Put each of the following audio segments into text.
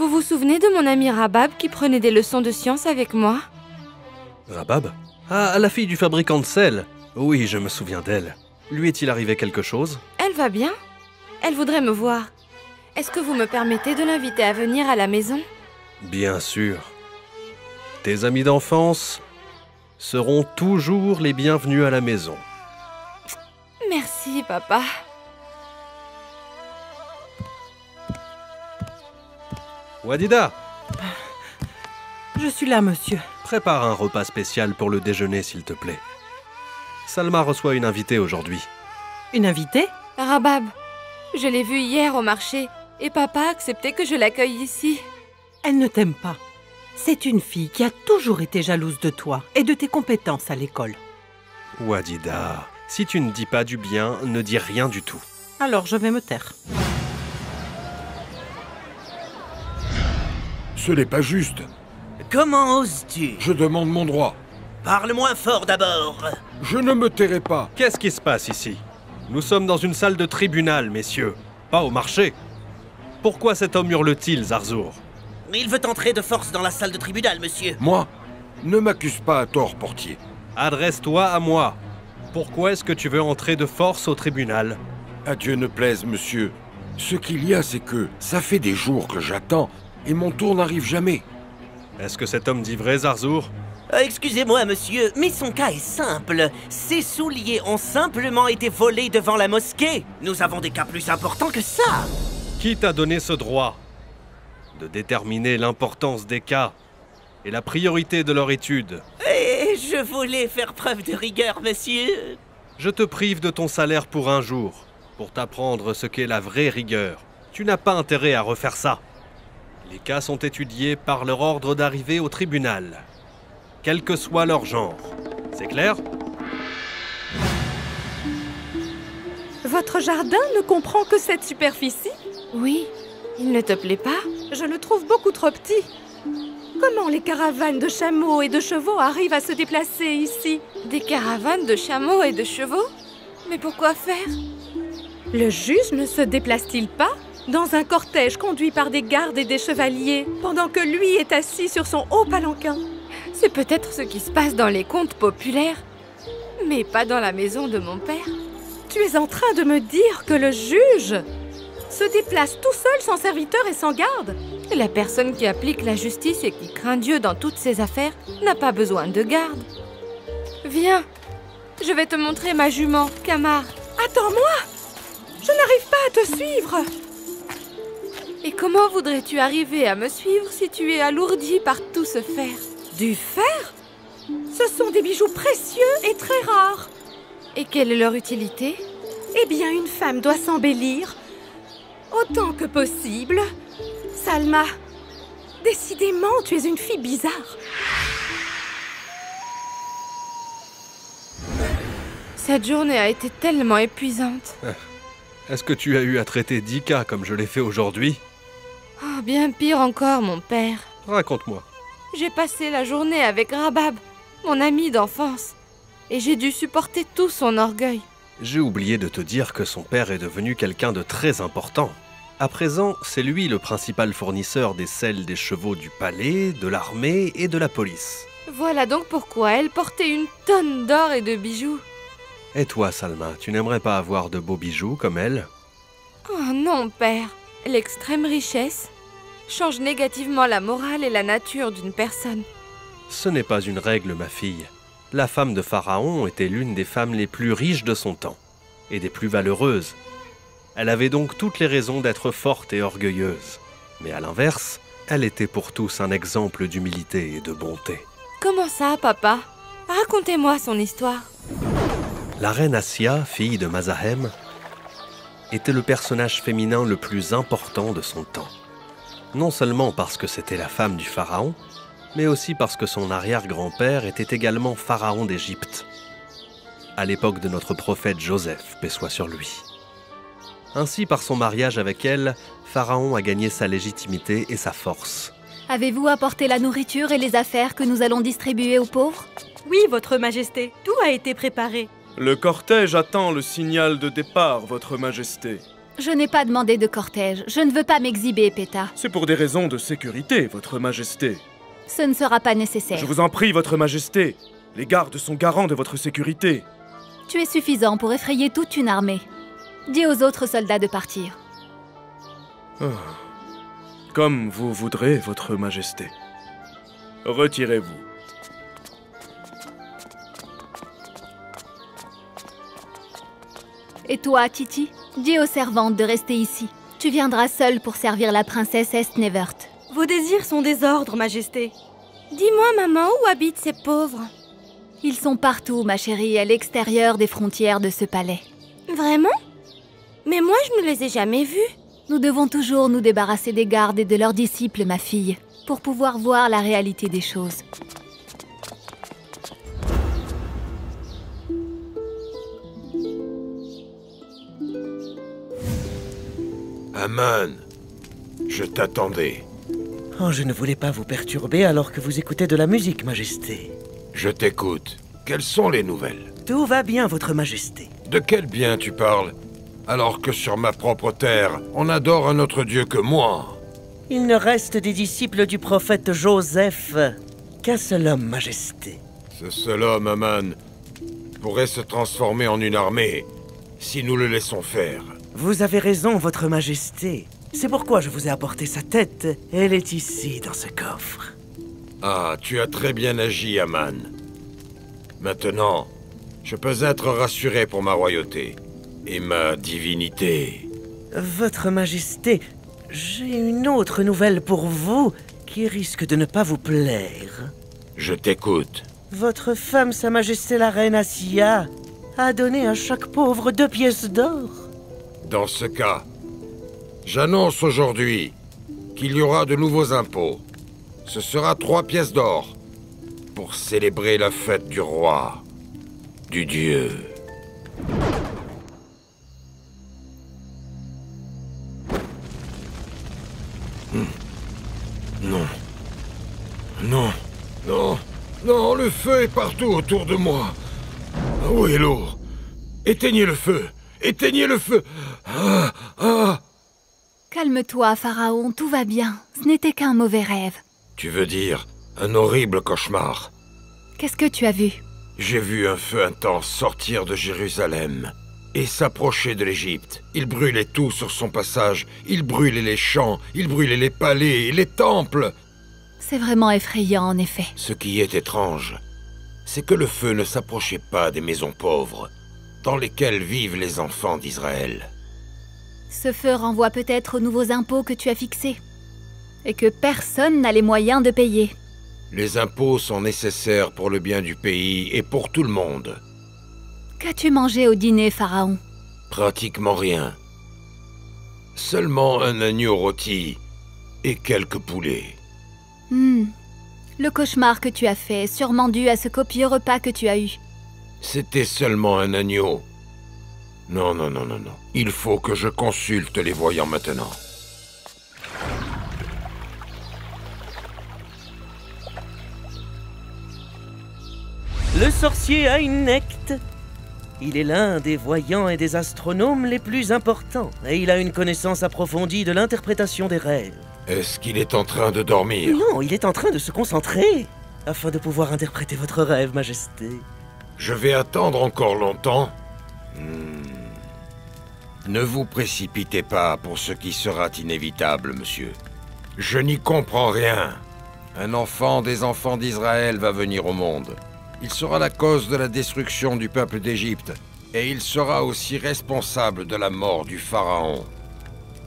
Vous vous souvenez de mon ami Rabab qui prenait des leçons de science avec moi? Rabab? Ah, la fille du fabricant de sel. Oui, je me souviens d'elle. Lui est-il arrivé quelque chose? Elle va bien? Elle voudrait me voir. Est-ce que vous me permettez de l'inviter à venir à la maison? Bien sûr. Tes amis d'enfance seront toujours les bienvenus à la maison. Merci, papa. Wadida, Je suis là, monsieur. prépare un repas spécial pour le déjeuner, s'il te plaît. Salma reçoit une invitée aujourd'hui. Une invitée? Rabab, je l'ai vue hier au marché et papa a accepté que je l'accueille ici. Elle ne t'aime pas. C'est une fille qui a toujours été jalouse de toi et de tes compétences à l'école. Wadida, si tu ne dis pas du bien, ne dis rien du tout. Alors je vais me taire. Ce n'est pas juste. Comment oses-tu? Je demande mon droit. Parle moins fort d'abord. Je ne me tairai pas. Qu'est-ce qui se passe ici? Nous sommes dans une salle de tribunal, messieurs, pas au marché. Pourquoi cet homme hurle-t-il, Zarzour? Il veut entrer de force dans la salle de tribunal, monsieur. Moi, ne m'accuse pas à tort, portier. Adresse-toi à moi. Pourquoi est-ce que tu veux entrer de force au tribunal? À Dieu ne plaise, monsieur. Ce qu'il y a, c'est que ça fait des jours que j'attends et mon tour n'arrive jamais. Est-ce que cet homme dit vrai, Zarzour? Excusez-moi, monsieur, mais son cas est simple. Ses souliers ont simplement été volés devant la mosquée. Nous avons des cas plus importants que ça. Qui t'a donné ce droit de déterminer l'importance des cas et la priorité de leur étude? Et je voulais faire preuve de rigueur, monsieur. Je te prive de ton salaire pour un jour, pour t'apprendre ce qu'est la vraie rigueur. Tu n'as pas intérêt à refaire ça. Les cas sont étudiés par leur ordre d'arrivée au tribunal, quel que soit leur genre. C'est clair? Votre jardin ne comprend que cette superficie? Oui, il ne te plaît pas? Je le trouve beaucoup trop petit. Comment les caravanes de chameaux et de chevaux arrivent à se déplacer ici? Des caravanes de chameaux et de chevaux? Mais pourquoi faire? Le juge ne se déplace-t-il pas dans un cortège conduit par des gardes et des chevaliers, pendant que lui est assis sur son haut palanquin? C'est peut-être ce qui se passe dans les contes populaires, mais pas dans la maison de mon père. Tu es en train de me dire que le juge se déplace tout seul, sans serviteur et sans garde? La personne qui applique la justice et qui craint Dieu dans toutes ses affaires n'a pas besoin de garde. Viens, je vais te montrer ma jument, Kamar. Attends-moi! Je n'arrive pas à te suivre! Et comment voudrais-tu arriver à me suivre si tu es alourdi par tout ce fer? Du fer? Ce sont des bijoux précieux et très rares. Et quelle est leur utilité? Eh bien, une femme doit s'embellir autant que possible. Salma, décidément, tu es une fille bizarre. Cette journée a été tellement épuisante. Est-ce que tu as eu à traiter 10 cas comme je l'ai fait aujourd'hui? Oh, bien pire encore, mon père. Raconte-moi. J'ai passé la journée avec Rabab, mon ami d'enfance, et j'ai dû supporter tout son orgueil. J'ai oublié de te dire que son père est devenu quelqu'un de très important. À présent, c'est lui le principal fournisseur des selles des chevaux du palais, de l'armée et de la police. Voilà donc pourquoi elle portait une tonne d'or et de bijoux. Et toi, Salma, tu n'aimerais pas avoir de beaux bijoux comme elle? Oh non, père. L'extrême richesse change négativement la morale et la nature d'une personne. Ce n'est pas une règle, ma fille. La femme de Pharaon était l'une des femmes les plus riches de son temps, et des plus valeureuses. Elle avait donc toutes les raisons d'être forte et orgueilleuse. Mais à l'inverse, elle était pour tous un exemple d'humilité et de bonté. Comment ça, papa? Racontez-moi son histoire. La reine Assia, fille de Mazahem, était le personnage féminin le plus important de son temps. Non seulement parce que c'était la femme du pharaon, mais aussi parce que son arrière-grand-père était également pharaon d'Égypte, à l'époque de notre prophète Joseph, paix soit sur lui. Ainsi, par son mariage avec elle, Pharaon a gagné sa légitimité et sa force. Avez-vous apporté la nourriture et les affaires que nous allons distribuer aux pauvres? Oui, votre majesté, tout a été préparé. Le cortège attend le signal de départ, votre majesté. Je n'ai pas demandé de cortège. Je ne veux pas m'exhiber, Péta. C'est pour des raisons de sécurité, Votre Majesté. Ce ne sera pas nécessaire. Je vous en prie, Votre Majesté. Les gardes sont garants de votre sécurité. Tu es suffisant pour effrayer toute une armée. Dis aux autres soldats de partir. Comme vous voudrez, Votre Majesté. Retirez-vous. Et toi, Titi, dis aux servantes de rester ici. Tu viendras seule pour servir la princesse Estnevert. Vos désirs sont des ordres, Majesté. Dis-moi, maman, où habitent ces pauvres? Ils sont partout, ma chérie, à l'extérieur des frontières de ce palais. Vraiment? Mais moi, je ne les ai jamais vus. Nous devons toujours nous débarrasser des gardes et de leurs disciples, ma fille, pour pouvoir voir la réalité des choses. Aman, je t'attendais. Oh, je ne voulais pas vous perturber alors que vous écoutez de la musique, Majesté. Je t'écoute. Quelles sont les nouvelles? Tout va bien, Votre Majesté. De quel bien tu parles? Alors que sur ma propre terre, on adore un autre Dieu que moi. Il ne reste des disciples du prophète Joseph qu'un seul homme, Majesté. Ce seul homme, Aman, pourrait se transformer en une armée si nous le laissons faire. Vous avez raison, Votre Majesté. C'est pourquoi je vous ai apporté sa tête. Elle est ici, dans ce coffre. Ah, tu as très bien agi, Aman. Maintenant, je peux être rassuré pour ma royauté et ma divinité. Votre Majesté, j'ai une autre nouvelle pour vous qui risque de ne pas vous plaire. Je t'écoute. Votre femme, Sa Majesté la Reine Assia, a donné à chaque pauvre 2 pièces d'or. Dans ce cas, j'annonce aujourd'hui qu'il y aura de nouveaux impôts. Ce sera 3 pièces d'or pour célébrer la fête du roi, du dieu. Non. Non. Non. Non, le feu est partout autour de moi. Où est l'eau? Éteignez le feu. Éteignez le feu. Ah, ah. Calme-toi, Pharaon, tout va bien. Ce n'était qu'un mauvais rêve. Tu veux dire un horrible cauchemar? Qu'est-ce que tu as vu? J'ai vu un feu intense sortir de Jérusalem et s'approcher de l'Égypte. Il brûlait tout sur son passage. Il brûlait les champs, il brûlait les palais, les temples. C'est vraiment effrayant, en effet. Ce qui est étrange, c'est que le feu ne s'approchait pas des maisons pauvres, dans lesquelles vivent les enfants d'Israël. Ce feu renvoie peut-être aux nouveaux impôts que tu as fixés. Et que personne n'a les moyens de payer. Les impôts sont nécessaires pour le bien du pays et pour tout le monde. Qu'as-tu mangé au dîner, Pharaon? Pratiquement rien. Seulement un agneau rôti et quelques poulets. Le cauchemar que tu as fait est sûrement dû à ce copieux repas que tu as eu. C'était seulement un agneau. Non, non, non, non, non. Il faut que je consulte les voyants maintenant. Le sorcier Ainecht. Il est l'un des voyants et des astronomes les plus importants, et il a une connaissance approfondie de l'interprétation des rêves. Est-ce qu'il est en train de dormir? Non, il est en train de se concentrer, afin de pouvoir interpréter votre rêve, Majesté. Je vais attendre encore longtemps. Ne vous précipitez pas pour ce qui sera inévitable, monsieur. Je n'y comprends rien. Un enfant des enfants d'Israël va venir au monde. Il sera la cause de la destruction du peuple d'Égypte, et il sera aussi responsable de la mort du pharaon.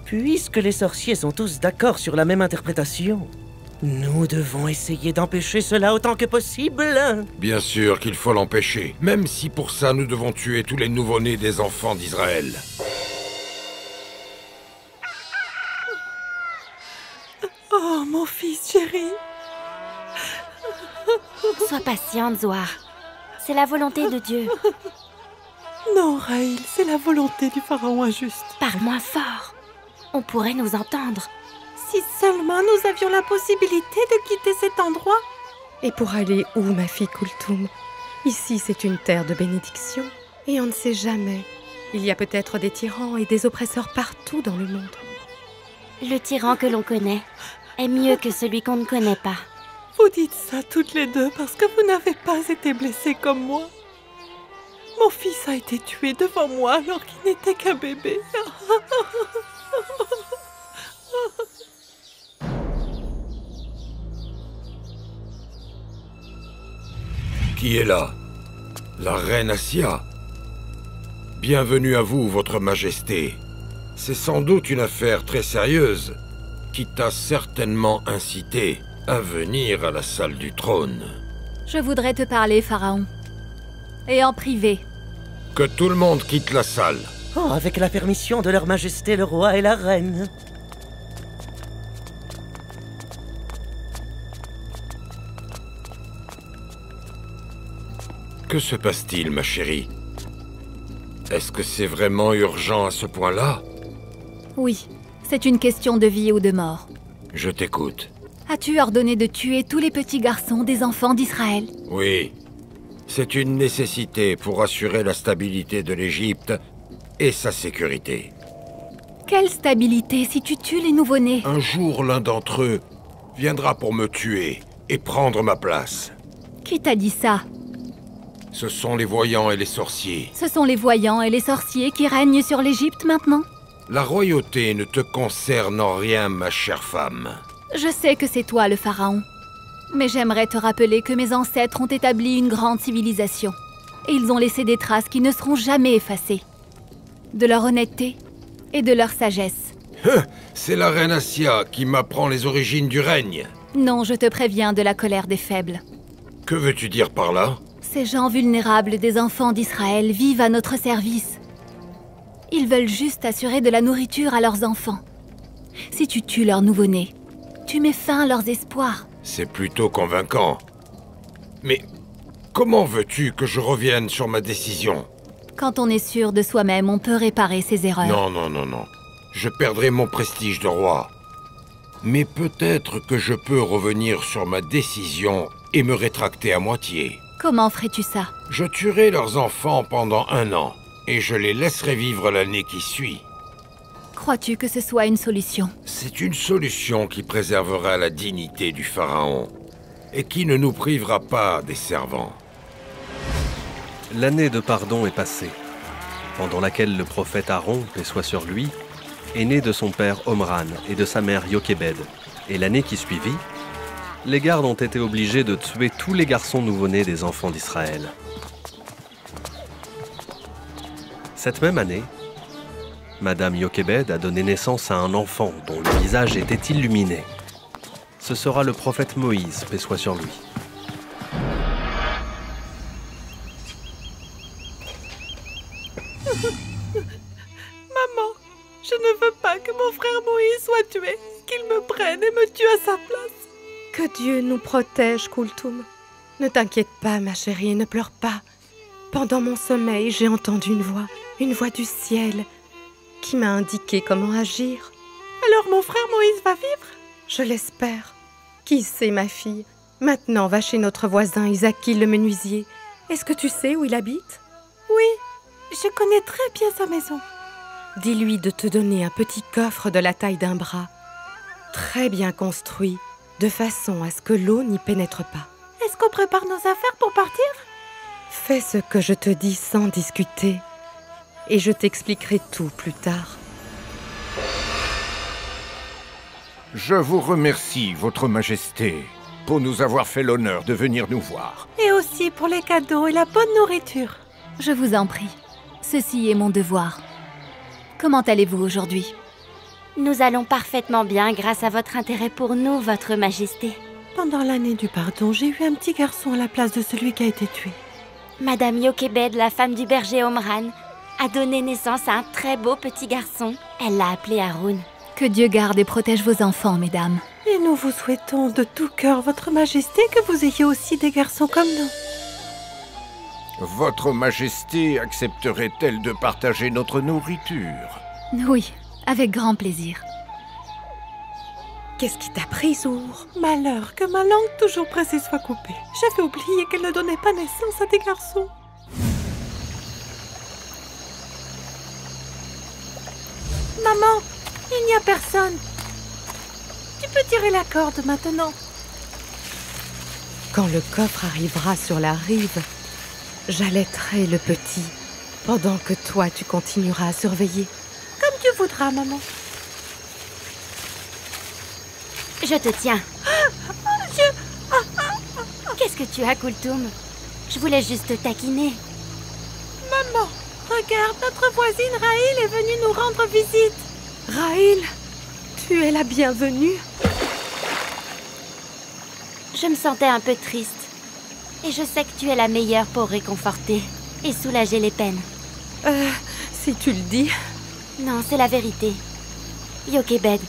Puisque les sorciers sont tous d'accord sur la même interprétation, nous devons essayer d'empêcher cela autant que possible. Bien sûr qu'il faut l'empêcher, même si pour ça nous devons tuer tous les nouveau-nés des enfants d'Israël. Oh, mon fils chéri. Sois patiente, Zohar. C'est la volonté de Dieu. Non, Raïl, c'est la volonté du pharaon injuste. Parle moins fort. On pourrait nous entendre. Si seulement nous avions la possibilité de quitter cet endroit. Et pour aller où, ma fille Kulthum? Ici, c'est une terre de bénédiction. Et on ne sait jamais Il y a peut-être des tyrans et des oppresseurs partout dans le monde. Le tyran que l'on connaît est mieux que celui qu'on ne connaît pas. Vous dites ça toutes les deux parce que vous n'avez pas été blessées comme moi. Mon fils a été tué devant moi alors qu'il n'était qu'un bébé. Qui est là? La reine Assia. Bienvenue à vous, votre majesté. C'est sans doute une affaire très sérieuse qui t'a certainement incité à venir à la salle du trône. Je voudrais te parler, Pharaon. Et en privé. Que tout le monde quitte la salle. Oh, avec la permission de leur majesté le roi et la reine. Que se passe-t-il, ma chérie? Est-ce que c'est vraiment urgent à ce point-là? Oui, c'est une question de vie ou de mort. Je t'écoute. As-tu ordonné de tuer tous les petits garçons des enfants d'Israël? Oui. C'est une nécessité pour assurer la stabilité de l'Égypte et sa sécurité. Quelle stabilité si tu tues les nouveau-nés? Un jour, l'un d'entre eux viendra pour me tuer et prendre ma place. Qui t'a dit ça? Ce sont les voyants et les sorciers. Ce sont les voyants et les sorciers qui règnent sur l'Égypte maintenant? La royauté ne te concerne en rien, ma chère femme. Je sais que c'est toi le pharaon. Mais j'aimerais te rappeler que mes ancêtres ont établi une grande civilisation. Et ils ont laissé des traces qui ne seront jamais effacées. De leur honnêteté et de leur sagesse. C'est la reine Assia qui m'apprend les origines du règne. Non, je te préviens de la colère des faibles. Que veux-tu dire par là? Ces gens vulnérables des enfants d'Israël vivent à notre service. Ils veulent juste assurer de la nourriture à leurs enfants. Si tu tues leurs nouveau-nés, tu mets fin à leurs espoirs. C'est plutôt convaincant. Mais comment veux-tu que je revienne sur ma décision? Quand on est sûr de soi-même, on peut réparer ses erreurs. Non, non, non, non. Je perdrai mon prestige de roi. Mais peut-être que je peux revenir sur ma décision et me rétracter à moitié. Comment ferais-tu ça? Je tuerai leurs enfants pendant 1 an, et je les laisserai vivre l'année qui suit. Crois-tu que ce soit une solution? C'est une solution qui préservera la dignité du pharaon, et qui ne nous privera pas des servants. L'année de pardon est passée, pendant laquelle le prophète Aaron, paix soit sur lui, est né de son père Omran et de sa mère Yochébed. Et l'année qui suivit, les gardes ont été obligés de tuer tous les garçons nouveau-nés des enfants d'Israël. Cette même année, Madame Yochébed a donné naissance à un enfant dont le visage était illuminé. Ce sera le prophète Moïse, paix soit sur lui. Maman, je ne veux pas que mon frère Moïse soit tué, qu'il me prenne et me tue à sa place. Que Dieu nous protège, Kulthum. Ne t'inquiète pas, ma chérie, ne pleure pas. Pendant mon sommeil, j'ai entendu une voix du ciel, qui m'a indiqué comment agir. Alors mon frère Moïse va vivre? Je l'espère. Qui sait, ma fille? Maintenant, va chez notre voisin Isaaki le menuisier. Est-ce que tu sais où il habite? Oui, je connais très bien sa maison. Dis-lui de te donner un petit coffre de la taille d'un bras, très bien construit, de façon à ce que l'eau n'y pénètre pas. Est-ce qu'on prépare nos affaires pour partir? Fais ce que je te dis sans discuter, et je t'expliquerai tout plus tard. Je vous remercie, Votre Majesté, pour nous avoir fait l'honneur de venir nous voir. Et aussi pour les cadeaux et la bonne nourriture. Je vous en prie. Ceci est mon devoir. Comment allez-vous aujourd'hui? Nous allons parfaitement bien grâce à votre intérêt pour nous, Votre Majesté. Pendant l'année du pardon, j'ai eu un petit garçon à la place de celui qui a été tué. Madame Yochébed, la femme du berger Omran, a donné naissance à un très beau petit garçon. Elle l'a appelé Haroun. Que Dieu garde et protège vos enfants, mesdames. Et nous vous souhaitons de tout cœur, Votre Majesté, que vous ayez aussi des garçons comme nous. Votre Majesté accepterait-elle de partager notre nourriture? Oui, avec grand plaisir. Qu'est-ce qui t'a pris, Zour? Malheur, que ma langue toujours pressée soit coupée. J'avais oublié qu'elle ne donnait pas naissance à des garçons. Maman, il n'y a personne. Tu peux tirer la corde maintenant. Quand le coffre arrivera sur la rive, j'allaiterai le petit, pendant que toi tu continueras à surveiller. Comme tu voudras, maman. Je te tiens. Qu'est-ce que tu as, Kulthum? Je voulais juste te taquiner. Maman, regarde, notre voisine Rahil est venue nous rendre visite. Rahil, tu es la bienvenue. Je me sentais un peu triste. Et je sais que tu es la meilleure pour réconforter et soulager les peines. Si tu le dis. Non, c'est la vérité. Yokebed,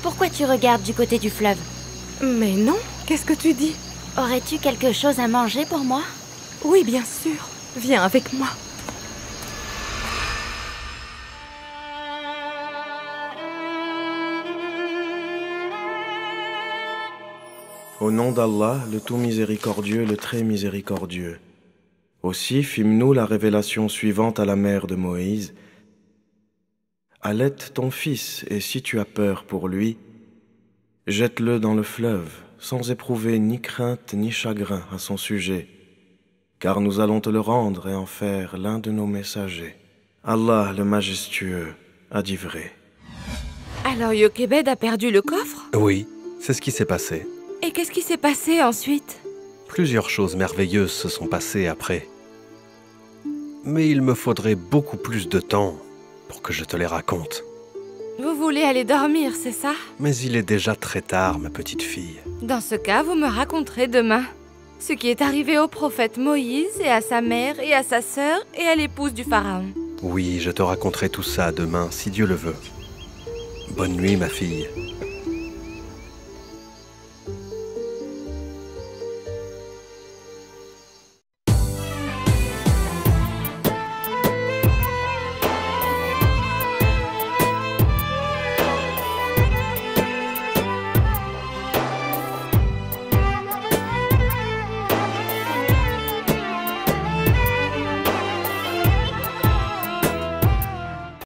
pourquoi tu regardes du côté du fleuve? Mais non, qu'est-ce que tu dis? Aurais-tu quelque chose à manger pour moi? Oui, bien sûr. Viens avec moi. Au nom d'Allah, le tout miséricordieux, le très miséricordieux. Aussi fîmes-nous la révélation suivante à la mère de Moïse. Allaite ton fils, et si tu as peur pour lui, jette-le dans le fleuve, sans éprouver ni crainte ni chagrin à son sujet, car nous allons te le rendre et en faire l'un de nos messagers. Allah le majestueux a dit vrai. Alors Yokebed a perdu le coffre? Oui, c'est ce qui s'est passé. Et qu'est-ce qui s'est passé ensuite? Plusieurs choses merveilleuses se sont passées après. Mais il me faudrait beaucoup plus de temps pour que je te les raconte. Vous voulez aller dormir, c'est ça? Mais il est déjà très tard, ma petite fille. Dans ce cas, vous me raconterez demain ce qui est arrivé au prophète Moïse et à sa mère et à sa sœur et à l'épouse du pharaon. Oui, je te raconterai tout ça demain, si Dieu le veut. Bonne nuit, ma fille.